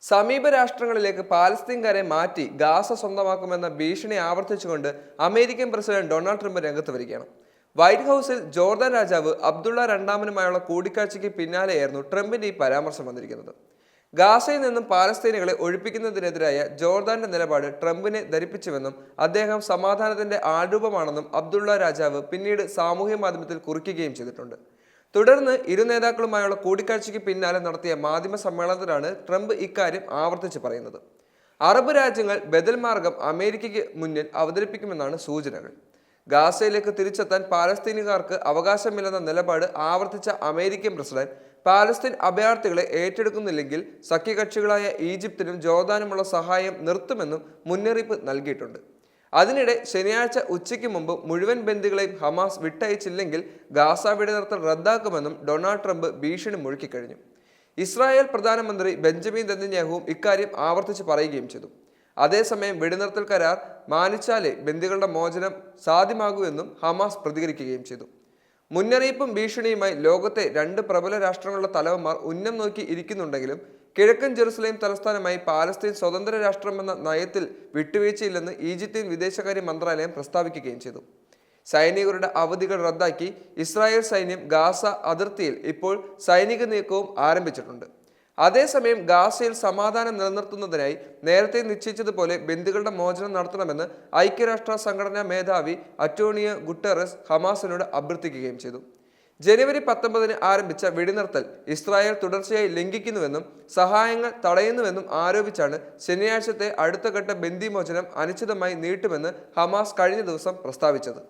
സമീപ രാഷ്ട്രങ്ങളിലേക്ക് പാലസ്തീൻകാരെ മാറ്റി ഗാസ സ്വന്തമാക്കുമെന്ന ഭീഷണി ആവർത്തിച്ചുകൊണ്ട് അമേരിക്കൻ പ്രസിഡന്റ് ഡൊണാൾഡ് ട്രംപ് രംഗത്ത് വരികയാണ്. വൈറ്റ് ഹൗസിൽ ജോർദാൻ രാജാവ് അബ്ദുള്ള രണ്ടാമനുമായുള്ള കൂടിക്കാഴ്ചയ്ക്ക് പിന്നാലെയായിരുന്നു ട്രംപിന്റെ ഈ പരാമർശം വന്നിരിക്കുന്നത്. ഗാസയിൽ നിന്നും പാലസ്തീനികളെ ഒഴിപ്പിക്കുന്നതിനെതിരായ ജോർദാന്റെ നിലപാട് ട്രംപിനെ ധരിപ്പിച്ചുവെന്നും അദ്ദേഹം സമാധാനത്തിന്റെ ആൾരൂപമാണെന്നും അബ്ദുള്ള രാജാവ് പിന്നീട് സാമൂഹ്യ മാധ്യമത്തിൽ കുറിക്കുകയും ചെയ്തിട്ടുണ്ട്. തുടർന്ന് ഇരു നേതാക്കളുമായുള്ള കൂടിക്കാഴ്ചയ്ക്ക് പിന്നാലെ നടത്തിയ മാധ്യമ സമ്മേളനത്തിലാണ് ട്രംപ് ഇക്കാര്യം ആവർത്തിച്ച് പറയുന്നത്. അറബ് രാജ്യങ്ങൾ ബദൽ മാർഗം അമേരിക്കയ്ക്ക് മുന്നിൽ അവതരിപ്പിക്കുമെന്നാണ് സൂചനകൾ. ഗാസയിലേക്ക് തിരിച്ചെത്താൻ പാലസ്തീനുകാർക്ക് അവകാശമില്ലെന്ന നിലപാട് ആവർത്തിച്ച അമേരിക്കൻ പ്രസിഡന്റ് പാലസ്തീൻ അഭയാർത്ഥികളെ ഏറ്റെടുക്കുന്നില്ലെങ്കിൽ സഖ്യകക്ഷികളായ ഈജിപ്തിനും ജോർദാനുമുള്ള സഹായം നിർത്തുമെന്നും മുന്നറിയിപ്പ് നൽകിയിട്ടുണ്ട്. അതിനിടെ ശനിയാഴ്ച ഉച്ചയ്ക്ക് മുമ്പ് മുഴുവൻ ബന്ദികളെയും ഹമാസ് വിട്ടയച്ചില്ലെങ്കിൽ ഗാസ വെടിനിർത്തൽ റദ്ദാക്കുമെന്നും ഡൊണാൾഡ് ട്രംപ് ഭീഷണി മുഴക്കിക്കഴിഞ്ഞു. ഇസ്രായേൽ പ്രധാനമന്ത്രി ബെഞ്ചമിൻ നെതന്യാഹുവും ഇക്കാര്യം ആവർത്തിച്ച് പറയുകയും ചെയ്തു. അതേസമയം വെടിനിർത്തൽ കരാർ മാനിച്ചാലേ ബന്ദികളുടെ മോചനം സാധ്യമാകൂ എന്നും ഹമാസ് പ്രതികരിക്കുകയും ചെയ്തു. മുന്നറിയിപ്പും ഭീഷണിയുമായി ലോകത്തെ രണ്ട് പ്രബല രാഷ്ട്രങ്ങളുടെ തലവന്മാർ ഉന്നം നോക്കി ഇരിക്കുന്നുണ്ടെങ്കിലും കിഴക്കൻ ജെറുസലേം തലസ്ഥാനമായി പാലസ്തീൻ സ്വതന്ത്ര രാഷ്ട്രമെന്ന നയത്തിൽ വിട്ടുവീഴ്ചയില്ലെന്ന് ഈജിപ്ഷ്യൻ വിദേശകാര്യ മന്ത്രാലയം പ്രസ്താവിക്കുകയും ചെയ്തു. സൈനികരുടെ അവധികൾ റദ്ദാക്കി ഇസ്രായേൽ സൈന്യം ഗാസ അതിർത്തിയിൽ ഇപ്പോൾ സൈനിക നീക്കവും ആരംഭിച്ചിട്ടുണ്ട്. അതേസമയം ഗാസയിൽ സമാധാനം നിലനിർത്തുന്നതിനായി നേരത്തെ നിശ്ചയിച്ചതുപോലെ ബന്ദികളുടെ മോചനം നടത്തണമെന്ന് ഐക്യരാഷ്ട്ര സംഘടനാ മേധാവി അന്റോണിയോ ഗുട്ടറസ് ഹമാസിനോട് അഭ്യർത്ഥിക്കുകയും ചെയ്തു. ജനുവരി 19 ആരംഭിച്ച വെടിനിർത്തൽ ഇസ്രായേൽ തുടർച്ചയായി ലംഘിക്കുന്നുവെന്നും സഹായങ്ങൾ തടയുന്നുവെന്നും ആരോപിച്ചാണ് ശനിയാഴ്ചത്തെ അടുത്ത ഘട്ട ബന്ദിമോചനം അനിശ്ചിതമായി നീട്ടുമെന്ന് ഹമാസ് കഴിഞ്ഞ ദിവസം പ്രസ്താവിച്ചത്.